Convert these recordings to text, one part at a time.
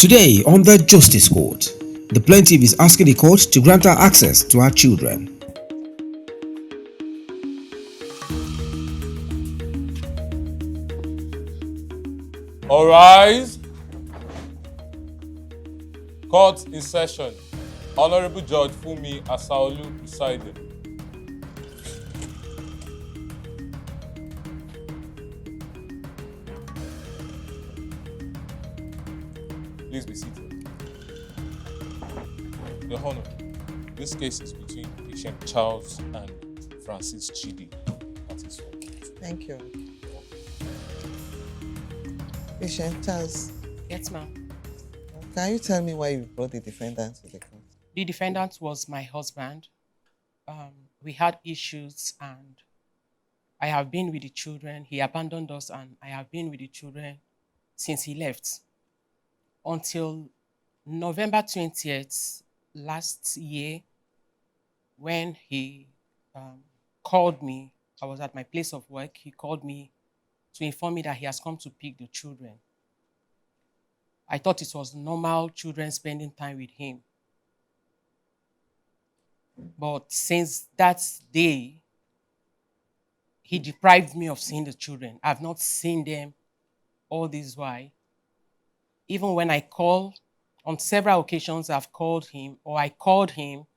Today, on the Justice Court, the plaintiff is asking the court to grant her access to her children. All rise. Court in session. Honorable Judge Fumi Asaolu presiding. Please be seated. Your Honor, this case is between patient Charles and Francis Chidi. That is all. Thank you. Patient Charles, Yes, ma'am. can you tell me why you brought the defendant to the court? The defendant was my husband. We had issues, and I have been with the children. He abandoned us, and I have been with the children since he left. Until November 20th last year, when he called me, I was at my place of work. He called me to inform me that he has come to pick the children. I thought it was normal children spending time with him. But since that day, he deprived me of seeing the children. I've not seen them all this while. Even when I call, on several occasions I've called him, or I called him,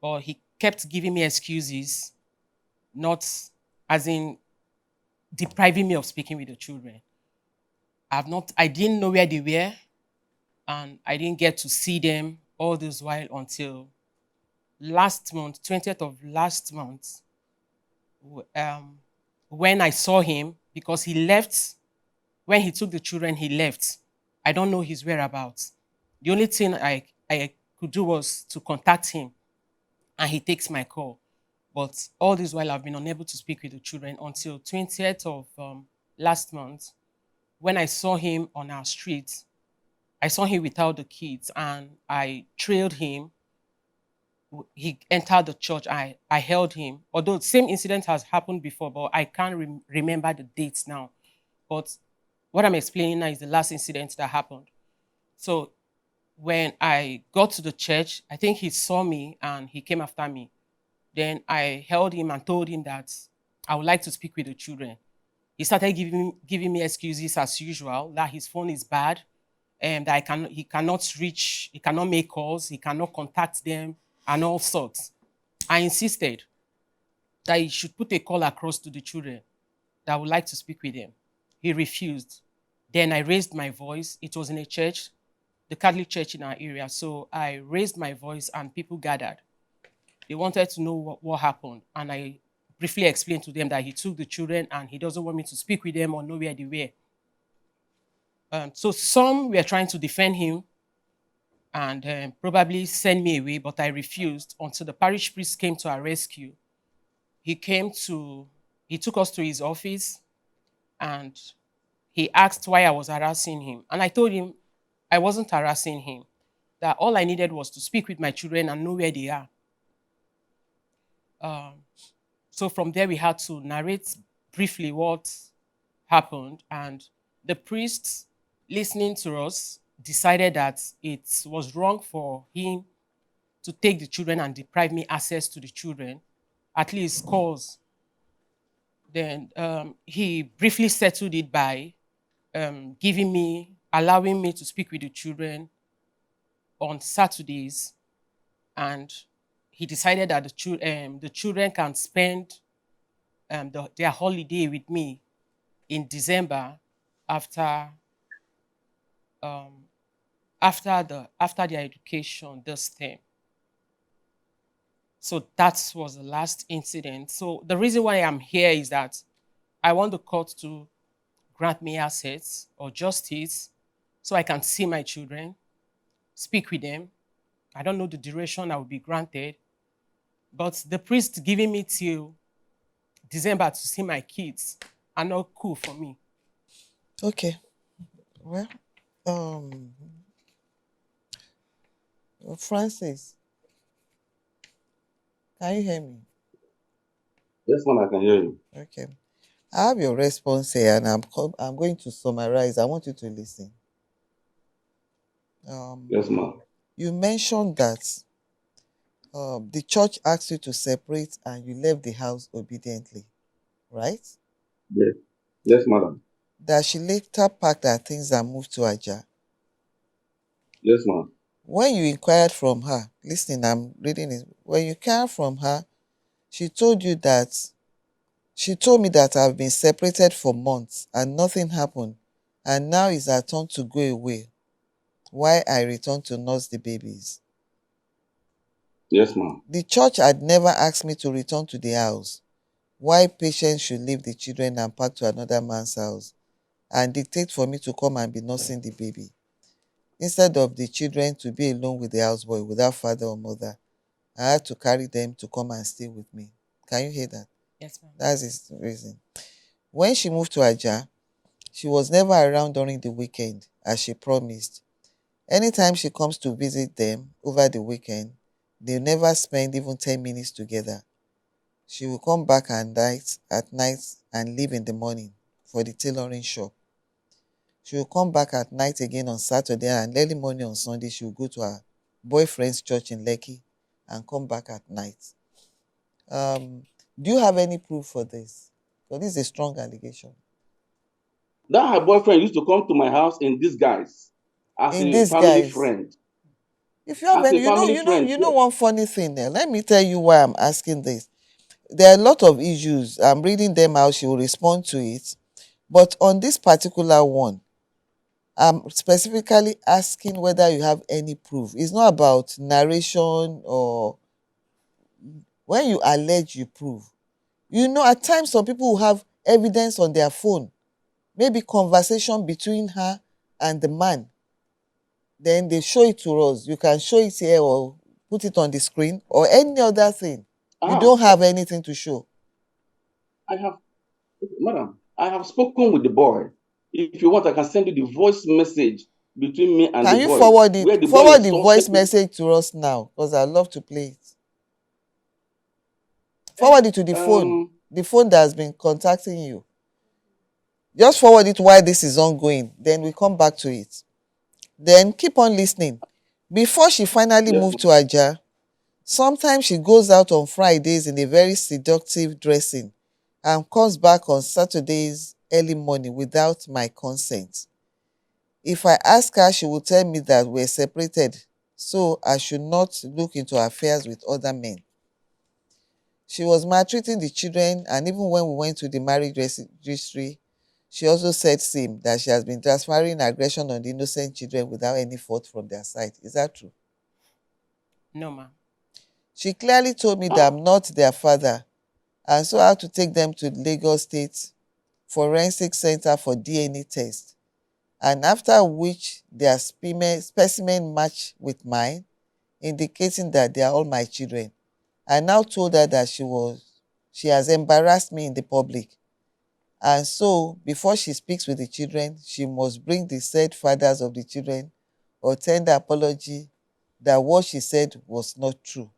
but he kept giving me excuses, not as in depriving me of speaking with the children. I didn't know where they were, and I didn't get to see them all this while until last month, 20th of last month, when I saw him, because he left, when he took the children, he left. I don't know his whereabouts. The only thing I could do was to contact him, and he takes my call. But all this while, I've been unable to speak with the children until 20th of last month, when I saw him on our street. I saw him without the kids, and I trailed him. He entered the church. I held him. Although the same incident has happened before, but I can't remember the dates now. But what I'm explaining now is the last incident that happened. So when I got to the church, I think he saw me and he came after me. Then I held him and told him that I would like to speak with the children. He started giving me excuses as usual, that his phone is bad, and that he cannot make calls, he cannot contact them, and all sorts. I insisted that he should put a call across to the children, that I would like to speak with them. He refused. Then I raised my voice. It was in a church, the Catholic church in our area. So I raised my voice and people gathered. They wanted to know what happened. And I briefly explained to them that he took the children and he doesn't want me to speak with them or know where they were. So some were trying to defend him and probably send me away, but I refused until the parish priest came to our rescue. He took us to his office, and he asked why I was harassing him. And I told him I wasn't harassing him, that all I needed was to speak with my children and know where they are. So from there, we had to narrate briefly what happened. And the priest, listening to us, decided that it was wrong for him to take the children and deprive me access to the children, at least calls. Then he briefly settled it by allowing me to speak with the children on Saturdays, and he decided that the children can spend their holiday with me in December after their education this term. So that was the last incident. So the reason why I'm here is that I want the court to grant me access or justice so I can see my children, speak with them. I don't know the duration I will be granted, but the priest giving me till December to see my kids are not cool for me. Okay. Well, Francis, can you hear me? Yes, ma'am, I can hear you. Okay. I have your response here, and I'm going to summarize. I want you to listen. Yes, Um, ma'am. you mentioned that the church asked you to separate and you left the house obediently, right? Yes. Yes, madam. That she later packed her things and moved to Aja. Yes, ma'am. When you inquired from her, listen, I'm reading it. When you inquired from her, she told you that she told me that I've been separated for months and nothing happened, and now it's her turn to go away. Why I returned to nurse the babies. Yes, ma'am. The church had never asked me to return to the house. Why patients should leave the children and pack to another man's house and dictate for me to come and be nursing the baby instead of the children to be alone with the houseboy without father or mother. I had to carry them to come and stay with me. Can you hear that? Yes, ma'am. That's his reason. When she moved to Aja, she was never around during the weekend as she promised. Anytime she comes to visit them over the weekend, they never spend even 10 minutes together. She will come back at night and leave in the morning for the tailoring shop. She will come back at night again on Saturday and early morning on Sunday. She will go to her boyfriend's church in Lekki and come back at night. Do you have any proof for this? So this is a strong allegation. That her boyfriend used to come to my house in disguise as In a these family guys, friend. if you have As any, a family friend, yes. one funny thing there. Let me tell you why I'm asking this. There are a lot of issues. I'm reading them out. She will respond to it. But on this particular one, I'm specifically asking whether you have any proof. It's not about narration or when you allege, you prove. You know, at times some people will have evidence on their phone, maybe conversation between her and the man. Then they show it to us. You can show it here or put it on the screen or any other thing. You Ah, don't have anything to show. I have, madam, I have spoken with the boy. If you want, I can send you the voice message between me and the Can you boy, forward where it? the boy Forward the voice insulted. message to us now because I'd love to play it. Eh, Forward it to um, the phone that has been contacting you. Just forward it while this is ongoing. Then we come back to it. Then keep on listening. Before she finally yes, moved to Aja, sometimes she goes out on Fridays in a very seductive dressing and comes back on Saturdays early morning without my consent. If I ask her, she will tell me that we're separated, so I should not look into affairs with other men. She was maltreating the children, and even when we went to the marriage registry, she also said same that she has been transferring aggression on the innocent children without any fault from their side. Is that true? No, ma'am. She clearly told me that ah, I'm not their father, and so I have to take them to Lagos State Forensic Center for DNA test. And after which their specimen matched with mine, indicating that they are all my children. I now told her that she has embarrassed me in the public. And so, before she speaks with the children, she must bring the said fathers of the children or tender apology that what she said was not true.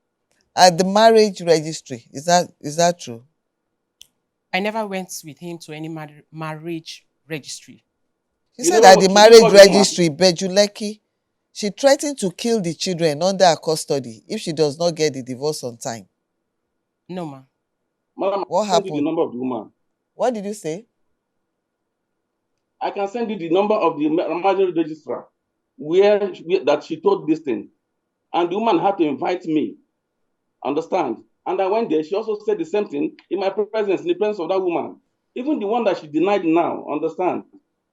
At the marriage registry, is that true? I never went with him to any marriage registry. She you said never at the want, she didn't marriage call the woman. registry, Bejuleki, she threatened to kill the children under her custody if she does not get the divorce on time. No, ma'am. Madam, I What can send you the happened? number of the woman. What did you say? I can send you the number of the marriage registrar that she told this thing. And the woman had to invite me. Understand? And I went there. She also said the same thing in my presence, in the presence of that woman. Even the one that she denied now, understand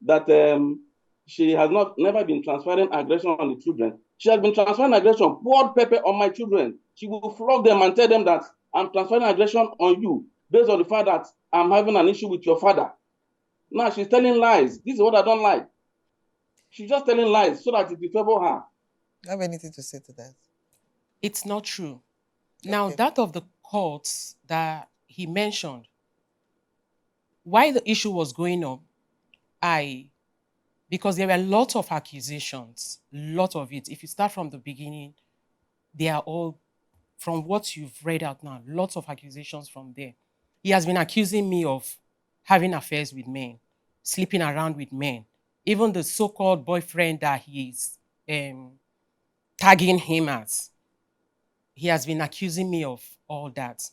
that she has not never been transferring aggression on the children. She has been transferring aggression, poured pepper on my children. She will flog them and tell them that I'm transferring aggression on you based on the fact that I'm having an issue with your father. Now she's telling lies. This is what I don't like. She's just telling lies so that it will favor her. Do you have anything to say to that? It's not true. Now, Okay. that of the courts that he mentioned, why the issue was going on, I because there were a lot of accusations, lot of it. If you start from the beginning, they are all from what you've read out now, lots of accusations from there. He has been accusing me of having affairs with men, sleeping around with men. Even the so-called boyfriend that he is tagging him as. He has been accusing me of all that.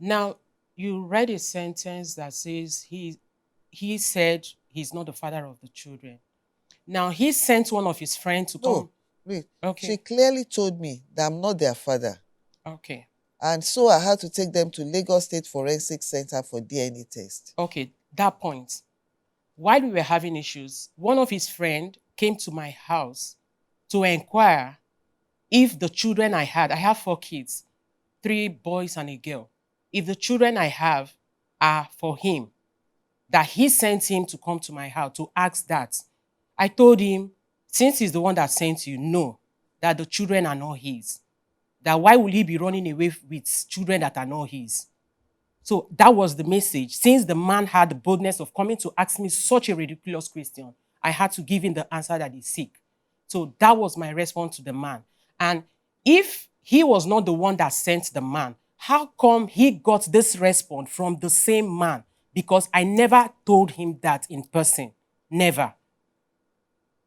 Now, you read a sentence that says he said he's not the father of the children. Now, he sent one of his friends to No, come. wait. Okay. She clearly told me that I'm not their father. Okay. And so I had to take them to Lagos State Forensic Center for DNA test. Okay. That point. While we were having issues, one of his friends came to my house to inquire if the children I have 4 kids, 3 boys and a girl. If the children I have are for him, that he sent him to come to my house to ask that. I told him, since he's the one that sent you, no, that the children are not his. That why will he be running away with children that are not his? So that was the message. Since the man had the boldness of coming to ask me such a ridiculous question, I had to give him the answer that he seek. So that was my response to the man. And if he was not the one that sent the man, how come he got this response from the same man? Because I never told him that in person. Never.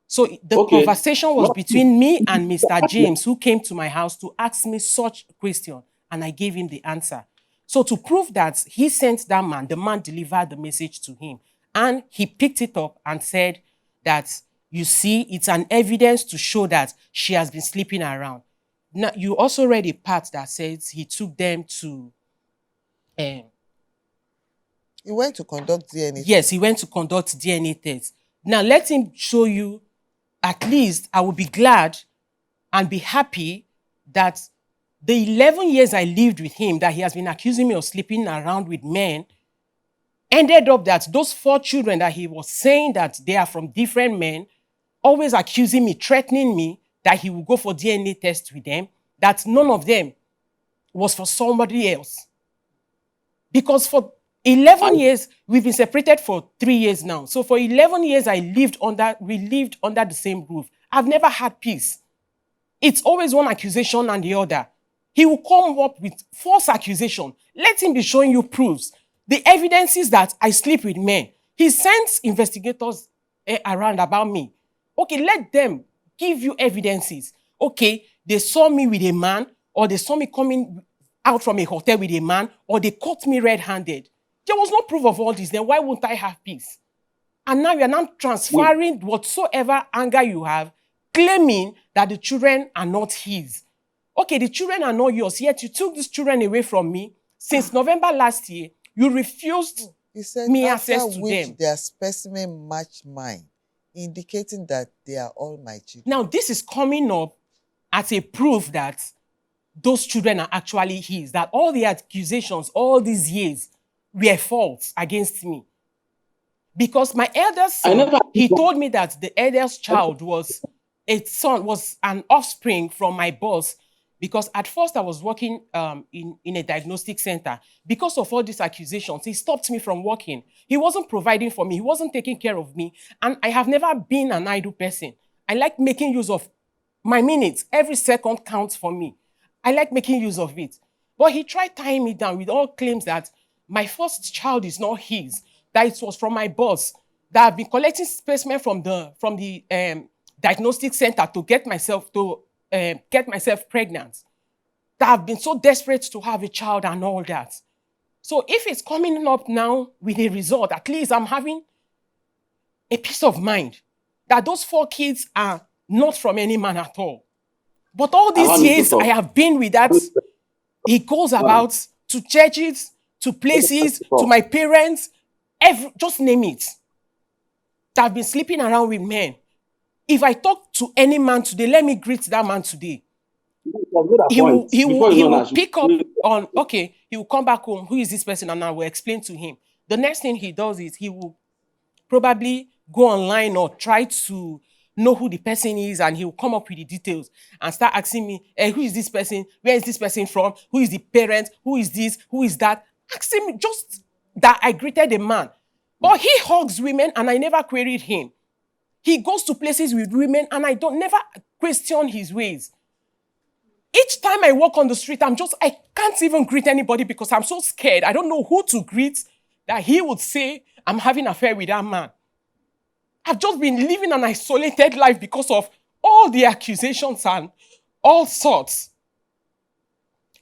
So the Okay. conversation was between me and Mr. James, who came to my house to ask me such a question, and I gave him the answer. So to prove that he sent that man, the man delivered the message to him, and he picked it up and said that, you see, it's an evidence to show that she has been sleeping around. Now, you also read a part that says he took them to... He went to conduct DNA. Yes, he went to conduct DNA test. Now, let him show you. At least I would be glad and be happy that the 11 years I lived with him, that he has been accusing me of sleeping around with men, ended up that those 4 children that he was saying that they are from different men, always accusing me, threatening me that he will go for DNA test with them, that none of them was for somebody else. Because for 11 years, we've been separated for 3 years now. So for 11 years, we lived under the same roof. I've never had peace. It's always one accusation and the other. He will come up with false accusation. Let him be showing you proofs. The evidence is that I sleep with men. He sends investigators around about me. Okay, let them give you evidences. Okay, they saw me with a man, or they saw me coming out from a hotel with a man, or they caught me red-handed. There was no proof of all this. Then why won't I have peace? And now you're not transferring whatsoever anger you have, claiming that the children are not his. Okay, the children are not yours, yet you took these children away from me. Since November last year, you refused me access to them. Their specimen match mine, indicating that they are all my children. Now, this is coming up as a proof that those children are actually his, that all the accusations all these years were false against me. Because my eldest son, he told me that the eldest child was an offspring from my boss. Because at first I was working in a diagnostic center. Because of all these accusations, he stopped me from working. He wasn't providing for me. He wasn't taking care of me. And I have never been an idle person. I like making use of my minutes. Every second counts for me. I like making use of it. But he tried tying me down with all claims that my first child is not his, that it was from my boss, that I've been collecting specimen from the diagnostic center to get myself pregnant, that I've been so desperate to have a child and all that. So if it's coming up now with a result, at least I'm having a peace of mind that those 4 kids are not from any man at all. But all these years I have been with that, he goes about to churches, to places, to my parents, just name it, that I've been sleeping around with men. If I talk to any man today, let me greet that man today. He will pick up on, okay, he will come back home. Who is this person? And I will explain to him. The next thing he does is he will probably go online or try to know who the person is, and he will come up with the details and start asking me, who is this person? Where is this person from? Who is the parent? Who is this? Who is that? Asking me just that I greeted a man. But he hugs women and I never queried him. He goes to places with women and I never question his ways. Each time I walk on the street, I can't even greet anybody because I'm so scared. I don't know who to greet, that he would say I'm having an affair with that man. I've just been living an isolated life because of all the accusations and all sorts.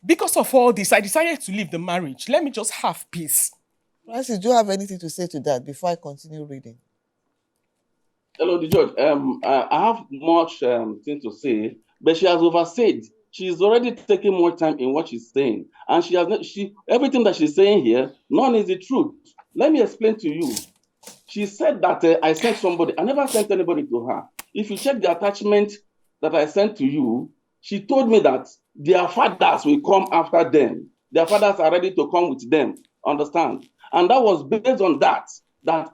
Because of all this, I decided to leave the marriage. Let me just have peace. Francis, do you have anything to say to that before I continue reading? Hello, the judge. I have much thing to say, but she has oversaid. She's already taking more time in what she's saying, and she has not. Everything that she's saying here, none is the truth. Let me explain to you. She said that I sent somebody. I never sent anybody to her. If you check the attachment that I sent to you, she told me that their fathers will come after them. Their fathers are ready to come with them. Understand? And that was based on that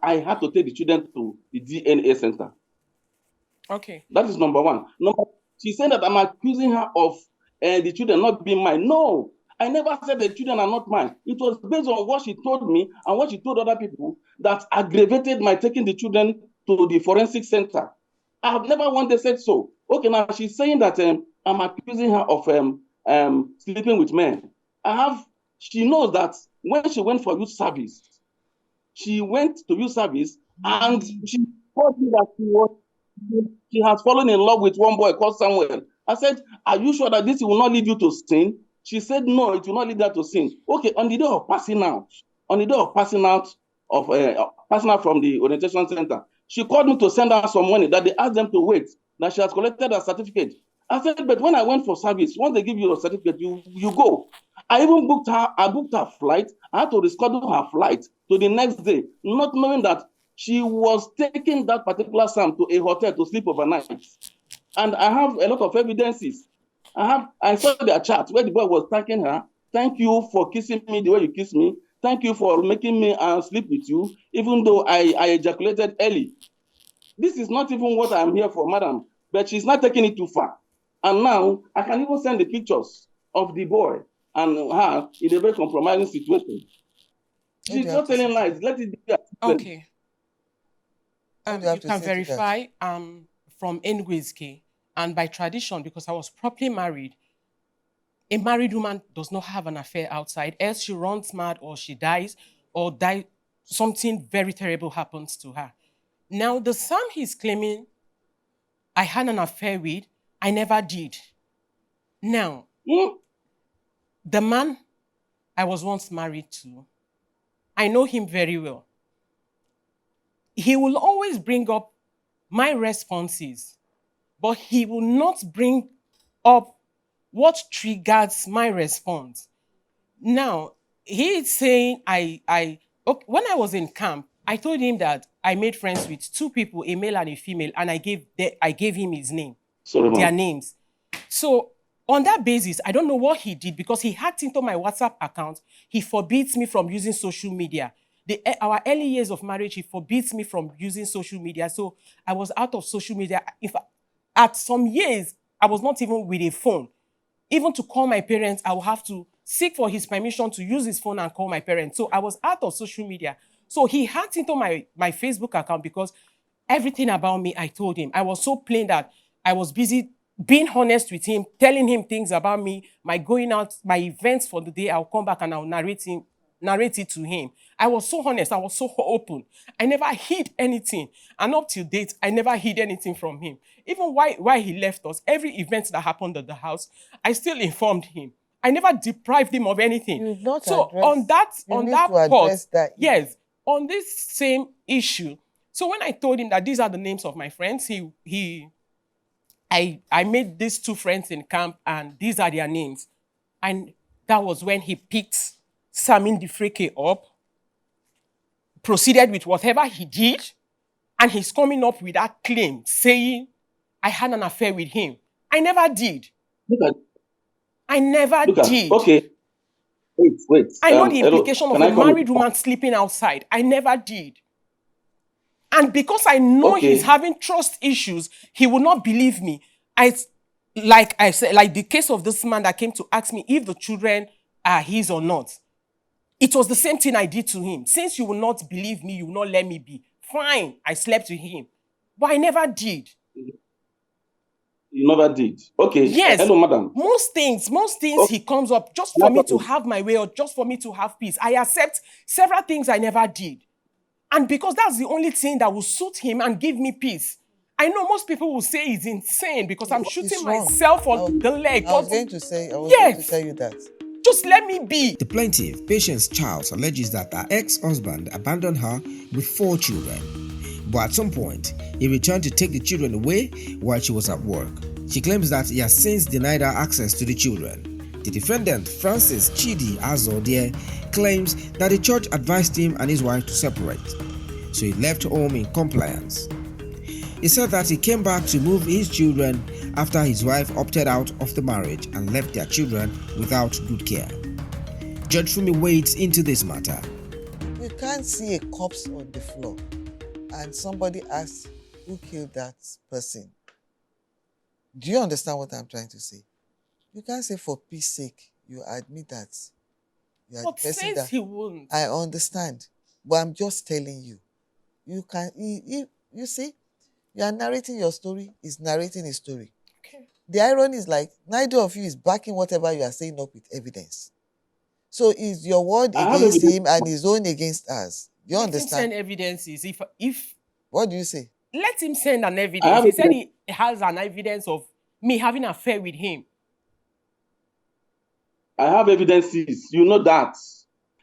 I had to take the children to the DNA center. Okay. That is number one. She said that I'm accusing her of the children not being mine. No, I never said the children are not mine. It was based on what she told me and what she told other people that aggravated my taking the children to the forensic center. I have never once said so. Okay, now she's saying that I'm accusing her of sleeping with men. She knows that when she went for youth service, she went to youth service and she told me that she has fallen in love with one boy called Samuel. I said, are you sure that this will not lead you to sin? She said, no, it will not lead her to sin. Okay, on the day of passing out from the orientation center, she called me to send her some money that they asked them to wait, that she has collected a certificate. I said, but when I went for service, once they give you a certificate, you go. I even booked her flight. I had to reschedule her flight to the next day, not knowing that she was taking that particular Sam to a hotel to sleep overnight. And I have a lot of evidences. I saw their chat where the boy was thanking her. Thank you for kissing me the way you kissed me. Thank you for making me sleep with you, even though I ejaculated early. This is not even what I'm here for, madam. But she's not taking it too far. And now I can even send the pictures of the boy and her in a very compromising situation. She's not telling lies. Let it be. Okay. You can verify from Enugu, and by tradition, because I was properly married, a married woman does not have an affair outside, else she runs mad or she dies or something very terrible happens to her. Now, the Sam he's claiming I had an affair with, I never did. Now, the man I was once married to, I know him very well. He will always bring up my responses, but he will not bring up what triggers my response. Now, he is saying when I was in camp, I told him that I made friends with two people, a male and a female, and I gave him his name, their names. So on that basis, I don't know what he did because he hacked into my WhatsApp account. He forbids me from using social media. Our early years of marriage, he forbids me from using social media. So I was out of social media. At some years, I was not even with a phone. Even to call my parents, I will have to seek for his permission to use his phone and call my parents. So I was out of social media. So he hacked into my Facebook account because everything about me, I told him. I was so plain that I was busy being honest with him, telling him things about me, my going out, my events for the day. I'll come back and I'll narrate it to him. I was so honest. I was so open. I never hid anything. And up till date, I never hid anything from him. Even why he left us, every event that happened at the house, I still informed him. I never deprived him of anything. So on that part, yes, on this same issue. So when I told him that these are the names of my friends, I made these two friends in camp and these are their names. And that was when he picked Samin Difreke up, proceeded with whatever he did, and he's coming up with that claim saying I had an affair with him. I never did. I never did. Okay. Wait. I know the implication of a married woman sleeping outside. I never did. And because I know he's having trust issues, he will not believe me. Like I said, like the case of this man that came to ask me if the children are his or not. It was the same thing I did to him. Since you will not believe me, you will not let me be. Fine, I slept with him. But I never did. You never did. Okay. Yes. Hello, madam. Most things he comes up just for me to have my way or just for me to have peace. I accept several things I never did. And because that's the only thing that will suit him and give me peace. I know most people will say it's insane because I'm It's shooting wrong. myself on the leg. I was But going to tell yes, you that. just let me be. The plaintiff, Patience Charles, alleges that her ex-husband abandoned her with 4 children. But at some point, he returned to take the children away while she was at work. She claims that he has since denied her access to the children. The defendant, Francis Chidi Azodie, claims that the church advised him and his wife to separate, so he left home in compliance. He said that he came back to move his children after his wife opted out of the marriage and left their children without good care. Judge Fumi wades into this matter. You can't see a corpse on the floor and somebody asks who killed that person. Do you understand what I'm trying to say? You can't say for peace sake, you admit that you are the But person says that he won't. I understand, but I'm just telling you. You can you see, you are narrating your story, is narrating his story. Okay. The irony is like neither of you is backing whatever you are saying up with evidence. So is your word I have against evidence. him and his own against us. Do you Let him send understand? evidences. If What do you say? let him send an I evidence. have He said evidence. he has an evidence of me having an affair with him. I have evidences. You know that.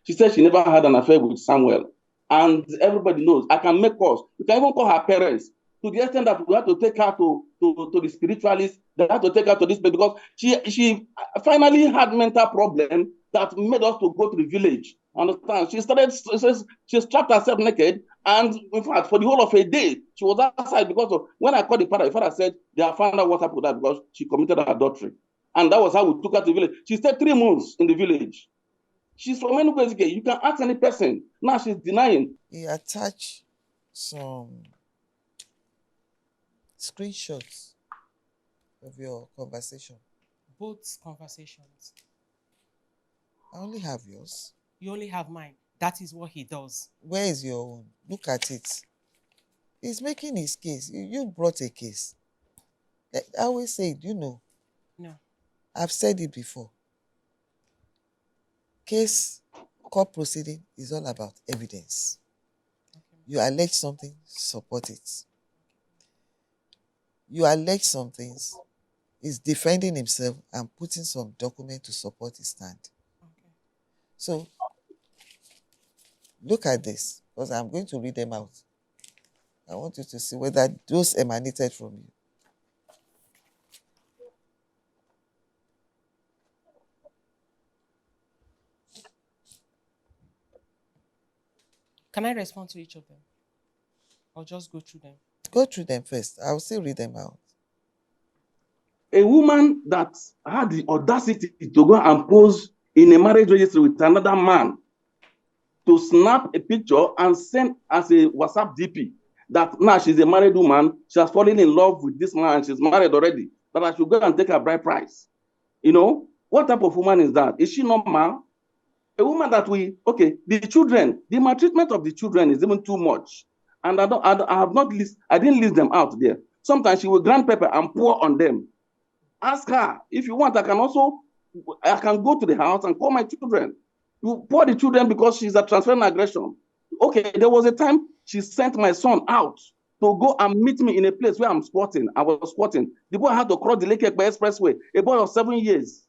She said she never had an affair with Samuel. And everybody knows. I can make calls. You can even call her parents to the extent that we have to take her to the spiritualist. They have to take her to this place because she finally had mental problem that made us to go to the village. Understand? She strapped herself naked, and in fact, for the whole of a day, she was outside because of when I called the father said they have found out what happened with her because she committed adultery. And that was how we took her to the village. She stayed 3 months in the village. She's from Enugu. You can ask any person. Now she's denying. He attached some screenshots of your conversation. Both conversations. I only have yours. You only have mine. That is what he does. Where is your own? Look at it. He's making his case. You brought a case. I always say it, No. I've said it before. Case, court proceeding is all about evidence. Okay. You allege something, support it. You allege some things, he's defending himself and putting some document to support his stand. Okay. So, look at this, because I'm going to read them out. I want you to see whether those emanated from you. Can I respond to each of them? Or just go through them? Go through them first. I'll still read them out. A woman that had the audacity to go and pose in a marriage registry with another man to snap a picture and send as a WhatsApp DP that now she's a married woman, she has fallen in love with this man, she's married already, that I should go and take her bride price. You know, what type of woman is that? Is she normal? A woman that the children, the maltreatment of the children is even too much. And I didn't list them out there. Sometimes she will grind pepper and pour on them. Ask her, if you want, I can go to the house and call my children. You pour the children because she's a transferring aggression. Okay, there was a time she sent my son out to go and meet me in a place where I'm squatting. I was squatting. The boy had to cross the Lake Ekpe Expressway. A boy of 7 years.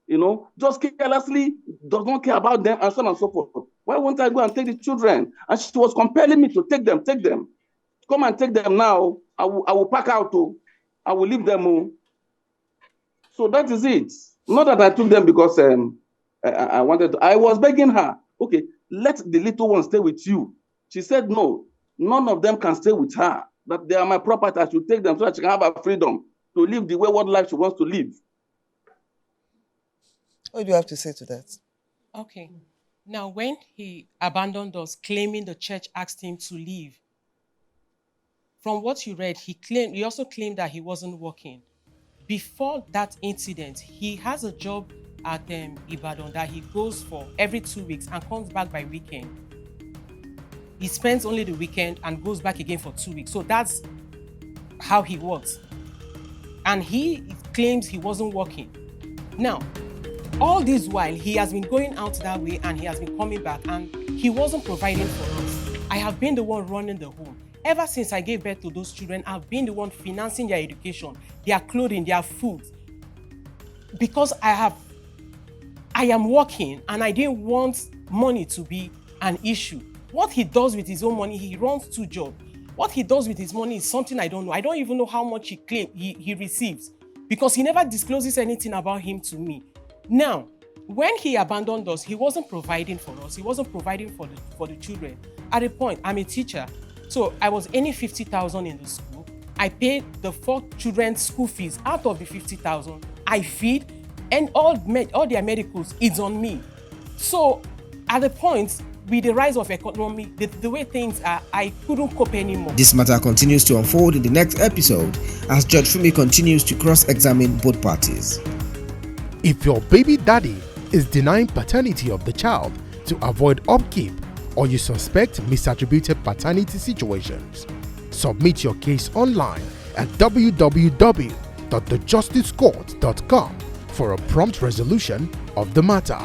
You know, just carelessly does not care about them and so on and so forth. Why won't I go and take the children? And she was compelling me to take them. Come and take them now. I will pack out. I will leave them. So that is it. Not that I took them because I wanted to. I was begging her, okay, let the little one stay with you. She said, no, none of them can stay with her. That they are my property. I should take them so that she can have her freedom to live the wayward life she wants to live. What do you have to say to that? Okay. Now, when he abandoned us, claiming the church asked him to leave, from what you read, he also claimed that he wasn't working. Before that incident, he has a job at Ibadan that he goes for every 2 weeks and comes back by weekend. He spends only the weekend and goes back again for 2 weeks. So that's how he works. And he claims he wasn't working. Now, all this while, he has been going out that way and he has been coming back and he wasn't providing for us. I have been the one running the home. Ever since I gave birth to those children, I've been the one financing their education, their clothing, their food. Because I am working and I didn't want money to be an issue. What he does with his own money, he runs 2 jobs. What he does with his money is something I don't know. I don't even know how much he receives, because he never discloses anything about him to me. Now, when he abandoned us, he wasn't providing for us. He wasn't providing for the children. At a point, I'm a teacher, so I was earning 50,000 in the school. I paid the 4 children's school fees out of the 50,000. I feed, and all their medicals, it's on me. So at the point, with the rise of economy, the way things are, I couldn't cope anymore. This matter continues to unfold in the next episode as Judge Fumi continues to cross-examine both parties. If your baby daddy is denying paternity of the child to avoid upkeep, or you suspect misattributed paternity situations, submit your case online at www.thejusticecourt.com for a prompt resolution of the matter.